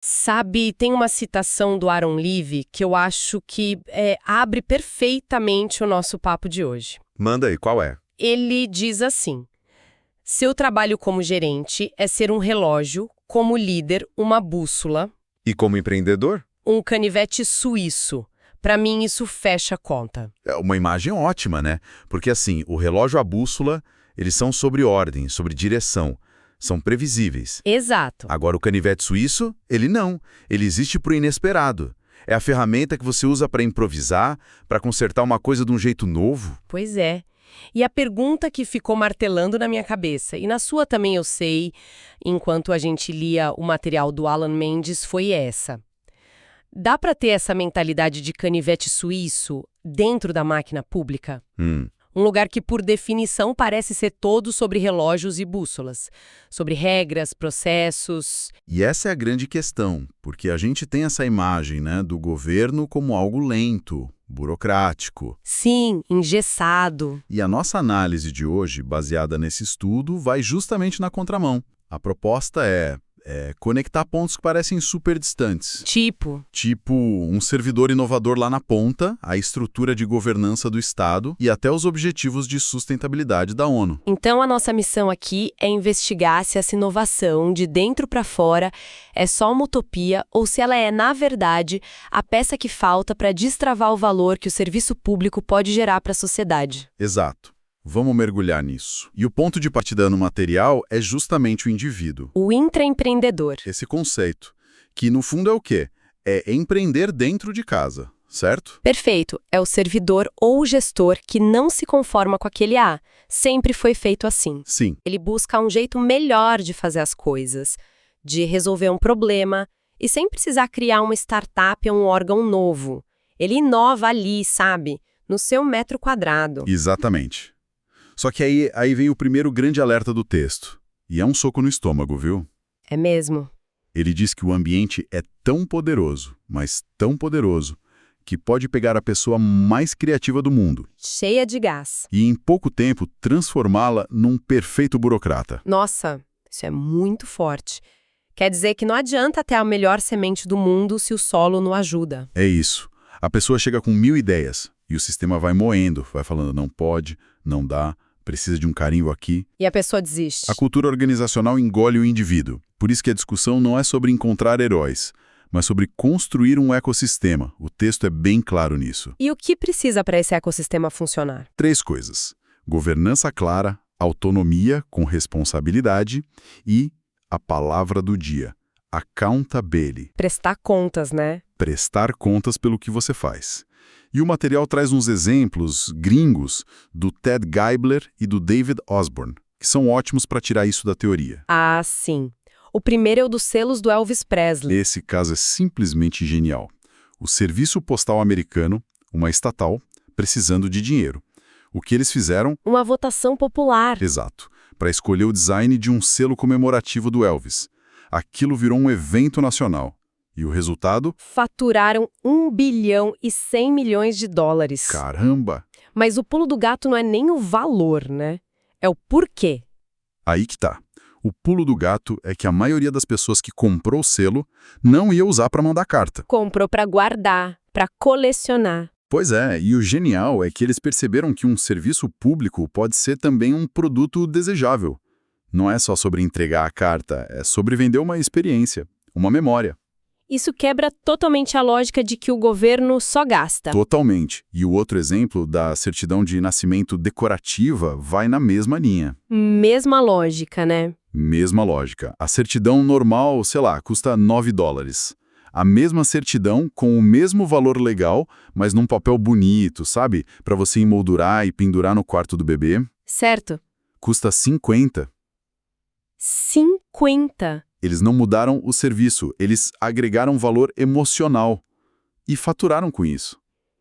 Sabe, tem uma citação do Aaron Levy que eu acho que abre perfeitamente o nosso papo de hoje. Manda aí, qual é? Ele diz assim: seu trabalho como gerente é ser um relógio, como líder, uma bússola, E como empreendedor? um canivete suíço. Para mim, isso fecha a conta. É uma imagem ótima, né? Porque assim, o relógio e a bússola, eles são sobre ordem, sobre direção. São previsíveis. Exato. Agora, o canivete suíço, ele não. Ele existe para o inesperado. É a ferramenta que você usa para improvisar, para consertar uma coisa de um jeito novo. Pois é. E a pergunta que ficou martelando na minha cabeça, e na sua também eu sei, enquanto a gente lia o material do Alan Mendes, foi essa. Dá para ter essa mentalidade de canivete suíço dentro da máquina pública? Um lugar que, por definição, parece ser todo sobre relógios e bússolas, sobre regras, processos. E essa é a grande questão, porque a gente tem essa imagem, né, do governo como algo lento, burocrático. Sim, engessado. E a nossa análise de hoje, baseada nesse estudo, vai justamente na contramão. A proposta é conectar pontos que parecem super distantes. Tipo, Um servidor inovador lá na ponta, a estrutura de governança do Estado e até os objetivos de sustentabilidade da ONU. então a nossa missão aqui é investigar se essa inovação, de dentro para fora, é só uma utopia ou se ela é, na verdade, a peça que falta para destravar o valor que o serviço público pode gerar para a sociedade. Exato. Vamos mergulhar nisso. E o ponto de partida no material é justamente o indivíduo. O intraempreendedor. Esse conceito, que no fundo é o quê? É empreender dentro de casa, certo? Perfeito. É o servidor ou o gestor que não se conforma com aquele A. Sempre foi feito assim. Sim. Ele busca um jeito melhor de fazer as coisas, de resolver um problema, e sem precisar criar uma startup ou um órgão novo. Ele inova ali, sabe? No seu metro quadrado. Exatamente. Só que aí vem o primeiro grande alerta do texto. E é um soco no estômago, viu? É mesmo? Ele diz que o ambiente é tão poderoso, mas tão poderoso, que pode pegar a pessoa mais criativa do mundo Cheia de gás. e, em pouco tempo, transformá-la num perfeito burocrata. Nossa, isso é muito forte. Quer dizer que não adianta ter a melhor semente do mundo se o solo não ajuda. É isso. A pessoa chega com 1000 ideias e o sistema vai moendo, vai falando não pode, não dá, precisa de um carimbo aqui. E a pessoa desiste. A cultura organizacional engole o indivíduo. Por isso que a discussão não é sobre encontrar heróis, mas sobre construir um ecossistema. O texto é bem claro nisso. E o que precisa para esse ecossistema funcionar? 3 coisas: governança clara, autonomia com responsabilidade e a palavra do dia, accountability, Prestar contas, né? prestar contas pelo que você faz. E o material traz uns exemplos gringos do Ted Geibler e do David Osborne, que são ótimos para tirar isso da teoria. Ah, sim. O primeiro é o dos selos do Elvis Presley. Esse caso é simplesmente genial. O Serviço Postal Americano, uma estatal, precisando de dinheiro. O que eles fizeram? Uma votação popular. Exato, para escolher o design de um selo comemorativo do Elvis. Aquilo virou um evento nacional. E o resultado? Faturaram 1 bilhão e 100 milhões de dólares. Caramba! Mas o pulo do gato não é nem o valor, né? É o porquê. Aí que tá. O pulo do gato é que a maioria das pessoas que comprou o selo não ia usar para mandar carta. Comprou para guardar, para colecionar. Pois é, e o genial é que eles perceberam que um serviço público pode ser também um produto desejável. Não é só sobre entregar a carta, é sobre vender uma experiência, uma memória. Isso quebra totalmente a lógica de que o governo só gasta. Totalmente. E o outro exemplo da certidão de nascimento decorativa vai na mesma linha. Mesma lógica, né? Mesma lógica. A certidão normal, sei lá, custa $9. A mesma certidão com o mesmo valor legal, mas num papel bonito, sabe? Para você emoldurar e pendurar no quarto do bebê, Certo. custa 50. 50. Eles não mudaram o serviço, eles agregaram valor emocional e faturaram com isso.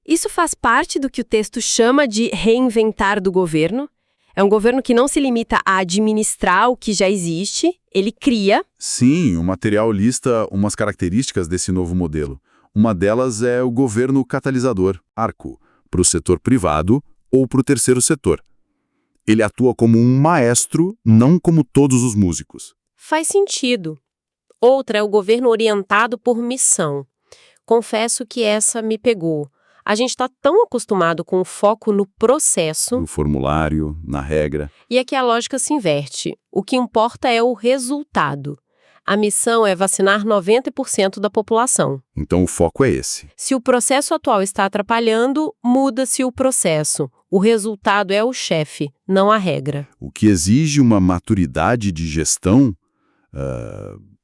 Isso faz parte do que o texto chama de reinventar do governo? É um governo que não se limita a administrar o que já existe, ele cria. Sim, o material lista umas características desse novo modelo. Uma delas é o governo catalisador, ARCO, para o setor privado ou para o terceiro setor. Ele atua como um maestro, não como todos os músicos. Faz sentido. Outra é o governo orientado por missão. Confesso que essa me pegou. A gente está tão acostumado com o foco no processo. No formulário, na regra. E aqui a lógica se inverte. O que importa é o resultado. A missão é vacinar 90% da população. Então o foco é esse. Se o processo atual está atrapalhando, muda-se o processo. O resultado é o chefe, não a regra. O que exige uma maturidade de gestão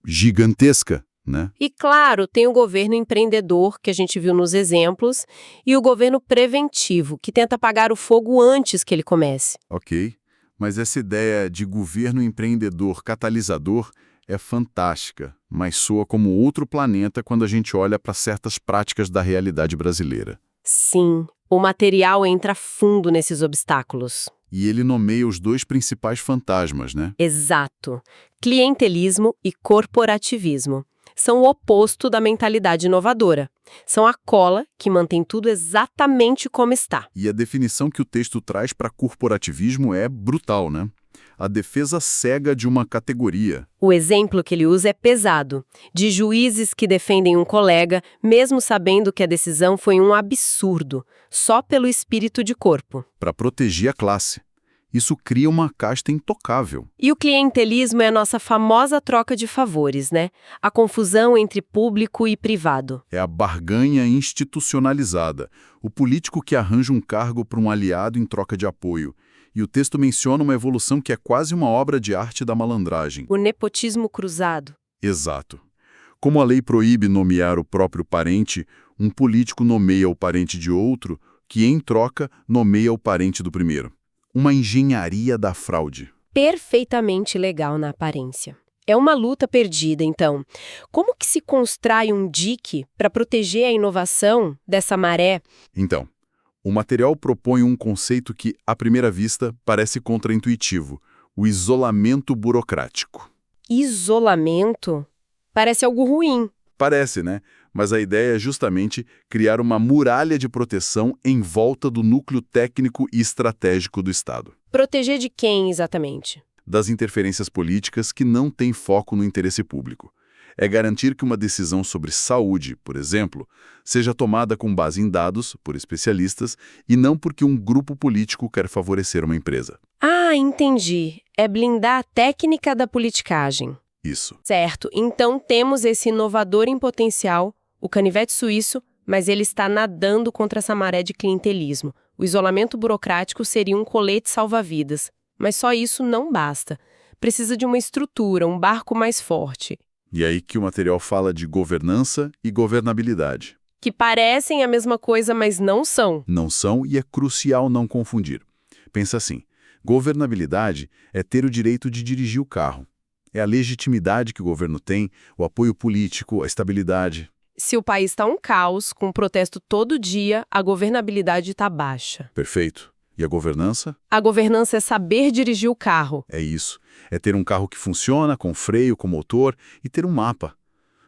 gigantesca, né? E claro, tem o governo empreendedor, que a gente viu nos exemplos, e o governo preventivo, que tenta apagar o fogo antes que ele comece. Ok, mas essa ideia de governo empreendedor catalisador é fantástica, mas soa como outro planeta quando a gente olha para certas práticas da realidade brasileira. Sim, o material entra fundo nesses obstáculos. E ele nomeia os dois principais fantasmas, né? Exato. Clientelismo e corporativismo. São o oposto da mentalidade inovadora. São a cola que mantém tudo exatamente como está. E a definição que o texto traz para corporativismo é brutal, né? A defesa cega de uma categoria. O exemplo que ele usa é pesado, de juízes que defendem um colega, mesmo sabendo que a decisão foi um absurdo, só pelo espírito de corpo. Para proteger a classe. Isso cria uma casta intocável. E o clientelismo é a nossa famosa troca de favores, né? A confusão entre público e privado. É a barganha institucionalizada. O político que arranja um cargo para um aliado em troca de apoio. E o texto menciona uma evolução que é quase uma obra de arte da malandragem. O nepotismo cruzado. Exato. Como a lei proíbe nomear o próprio parente, um político nomeia o parente de outro, que em troca nomeia o parente do primeiro. Uma engenharia da fraude. Perfeitamente legal na aparência. É uma luta perdida, então. Como que se constrói um dique para proteger a inovação dessa maré? Então, o material propõe um conceito que, à primeira vista, parece contraintuitivo: o isolamento burocrático. Isolamento? Parece algo ruim. Parece, né? Mas a ideia é justamente criar uma muralha de proteção em volta do núcleo técnico e estratégico do Estado. Proteger de quem, exatamente? Das interferências políticas que não têm foco no interesse público. É garantir que uma decisão sobre saúde, por exemplo, seja tomada com base em dados, por especialistas, e não porque um grupo político quer favorecer uma empresa. Ah, entendi. É blindar a técnica da politicagem. Isso. Certo. Então temos esse inovador em potencial, o canivete suíço, mas ele está nadando contra essa maré de clientelismo. O isolamento burocrático seria um colete salva-vidas. Mas só isso não basta. Precisa de uma estrutura, um barco mais forte. E aí que o material fala de governança e governabilidade. Que parecem a mesma coisa, mas não são. Não são e é crucial não confundir. Pensa assim, governabilidade é ter o direito de dirigir o carro. É a legitimidade que o governo tem, o apoio político, a estabilidade. Se o país está um caos, com protesto todo dia, a governabilidade está baixa. Perfeito. E a governança? A governança é saber dirigir o carro. É isso. É ter um carro que funciona, com freio, com motor, e ter um mapa.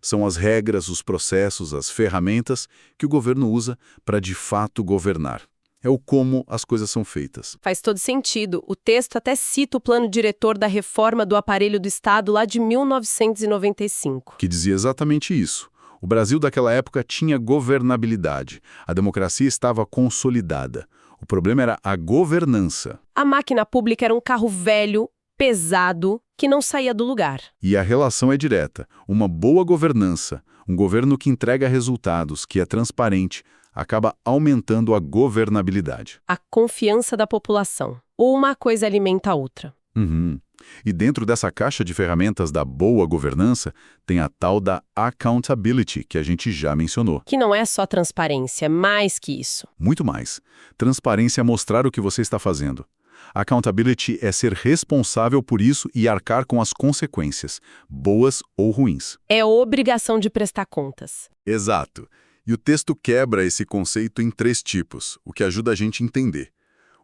São as regras, os processos, as ferramentas que o governo usa para de fato governar. É o como as coisas são feitas. Faz todo sentido. O texto até cita o plano diretor da reforma do aparelho do Estado lá de 1995. Que dizia exatamente isso. O Brasil daquela época tinha governabilidade. A democracia estava consolidada. O problema era a governança. A máquina pública era um carro velho, pesado, que não saía do lugar. E a relação é direta. Uma boa governança, um governo que entrega resultados, que é transparente, acaba aumentando a governabilidade. A confiança da população. Uma coisa alimenta a outra. Uhum. E dentro dessa caixa de ferramentas da boa governança, tem a tal da accountability, que a gente já mencionou. Que não é só transparência, é mais que isso. Muito mais. Transparência é mostrar o que você está fazendo. Accountability é ser responsável por isso e arcar com as consequências, boas ou ruins. É a obrigação de prestar contas. Exato. E o texto quebra esse conceito em 3 tipos, o que ajuda a gente a entender.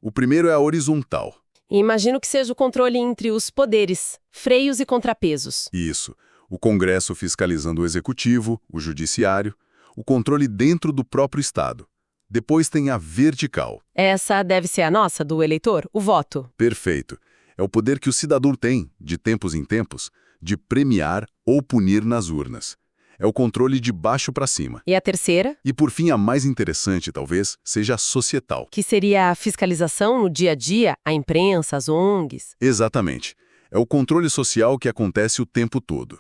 O primeiro é a horizontal. E imagino que seja o controle entre os poderes, freios e contrapesos. Isso. O Congresso fiscalizando o Executivo, o Judiciário, o controle dentro do próprio Estado. Depois tem a vertical. Essa deve ser a nossa, do eleitor, o voto. Perfeito. É o poder que o cidadão tem, de tempos em tempos, de premiar ou punir nas urnas. É o controle de baixo para cima. E a terceira? E por fim, a mais interessante, talvez, seja a societal. Que seria a fiscalização no dia a dia, a imprensa, as ONGs? Exatamente. É o controle social que acontece o tempo todo.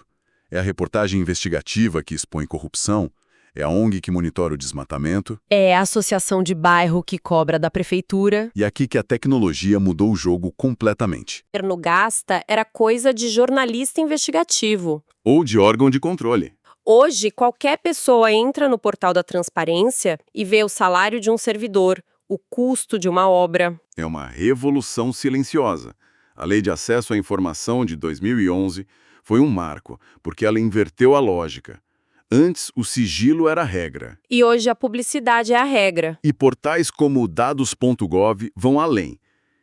É a reportagem investigativa que expõe corrupção, é a ONG que monitora o desmatamento. É a associação de bairro que cobra da prefeitura. E aqui que a tecnologia mudou o jogo completamente. O governo gasta era coisa de jornalista investigativo. Ou de órgão de controle. Hoje, qualquer pessoa entra no portal da transparência e vê o salário de um servidor, o custo de uma obra. É uma revolução silenciosa. A Lei de Acesso à Informação de 2011 foi um marco, porque ela inverteu a lógica. Antes, o sigilo era a regra. E hoje a publicidade é a regra. E portais como dados.gov vão além.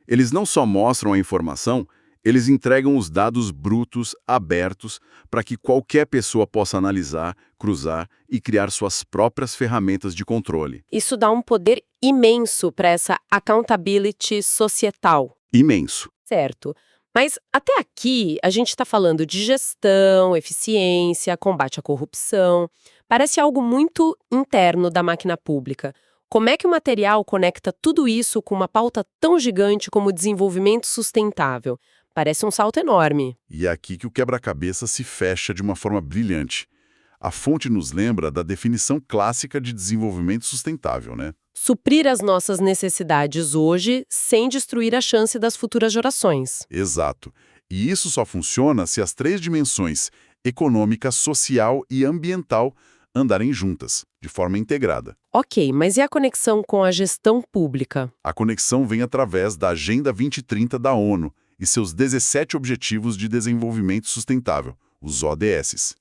Eles não só mostram a informação, eles entregam os dados brutos, abertos, para que qualquer pessoa possa analisar, cruzar e criar suas próprias ferramentas de controle. Isso dá um poder imenso para essa accountability societal. Imenso. Certo. Mas até aqui a gente está falando de gestão, eficiência, combate à corrupção. Parece algo muito interno da máquina pública. Como é que o material conecta tudo isso com uma pauta tão gigante como o desenvolvimento sustentável? Parece um salto enorme. E é aqui que o quebra-cabeça se fecha de uma forma brilhante. A fonte nos lembra da definição clássica de desenvolvimento sustentável, né? Suprir as nossas necessidades hoje sem destruir a chance das futuras gerações. Exato. E isso só funciona se as três dimensões, econômica, social e ambiental, andarem juntas, de forma integrada. Ok, mas e a conexão com a gestão pública? A conexão vem através da Agenda 2030 da ONU e seus 17 Objetivos de Desenvolvimento Sustentável, os ODS.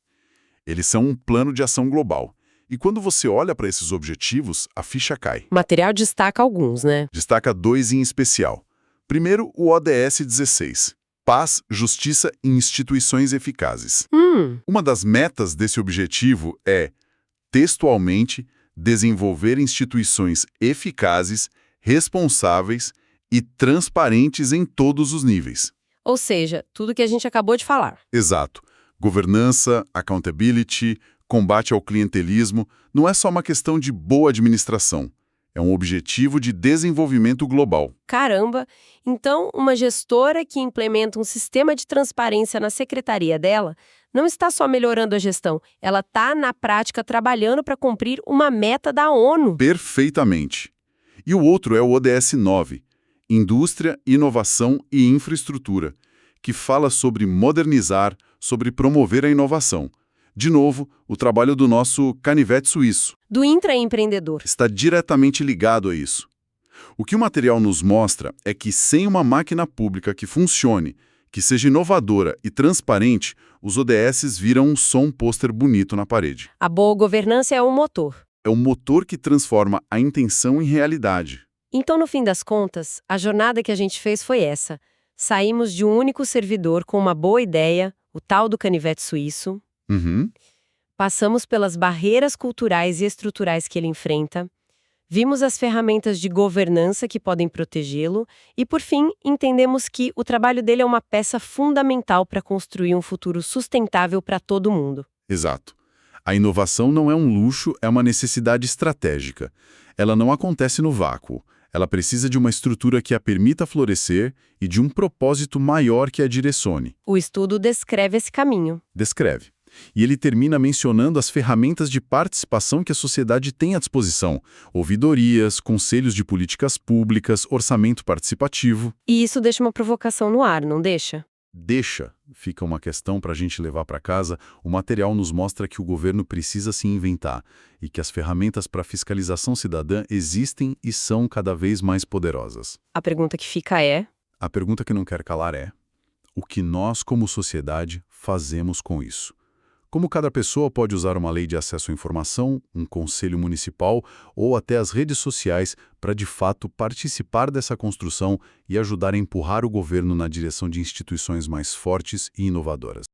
Eles são um plano de ação global. E quando você olha para esses objetivos, a ficha cai. O material destaca alguns, né? Destaca dois em especial. Primeiro, o ODS 16. Paz, justiça e instituições eficazes. Uma das metas desse objetivo é, textualmente, desenvolver instituições eficazes, responsáveis e transparentes em todos os níveis. Ou seja, tudo que a gente acabou de falar. Exato. Governança, accountability, combate ao clientelismo, não é só uma questão de boa administração. É um objetivo de desenvolvimento global. Caramba! Então, uma gestora que implementa um sistema de transparência na secretaria dela não está só melhorando a gestão, ela está, na prática, trabalhando para cumprir uma meta da ONU. Perfeitamente. E o outro é o ODS 9, Indústria, Inovação e Infraestrutura, que fala sobre modernizar, sobre promover a inovação. De novo, o trabalho do nosso canivete suíço. Do intraempreendedor. Está diretamente ligado a isso. O que o material nos mostra é que sem uma máquina pública que funcione, que seja inovadora e transparente, os ODS viram só um pôster bonito na parede. A boa governança é o motor. É o motor que transforma a intenção em realidade. Então, no fim das contas, a jornada que a gente fez foi essa. Saímos de um único servidor com uma boa ideia, o tal do canivete suíço. Passamos pelas barreiras culturais e estruturais que ele enfrenta, vimos as ferramentas de governança que podem protegê-lo e, por fim, entendemos que o trabalho dele é uma peça fundamental para construir um futuro sustentável para todo mundo. Exato. A inovação não é um luxo, é uma necessidade estratégica. Ela não acontece no vácuo. Ela precisa de uma estrutura que a permita florescer e de um propósito maior que a direcione. O estudo descreve esse caminho. Descreve. E ele termina mencionando as ferramentas de participação que a sociedade tem à disposição. Ouvidorias, conselhos de políticas públicas, orçamento participativo. E isso deixa uma provocação no ar, não deixa? Deixa. Fica uma questão para a gente levar para casa. O material nos mostra que o governo precisa se inventar e que as ferramentas para fiscalização cidadã existem e são cada vez mais poderosas. A pergunta que fica é... A pergunta que não quer calar é: o que nós, como sociedade, fazemos com isso? Como cada pessoa pode usar uma lei de acesso à informação, um conselho municipal ou até as redes sociais para, de fato, participar dessa construção e ajudar a empurrar o governo na direção de instituições mais fortes e inovadoras?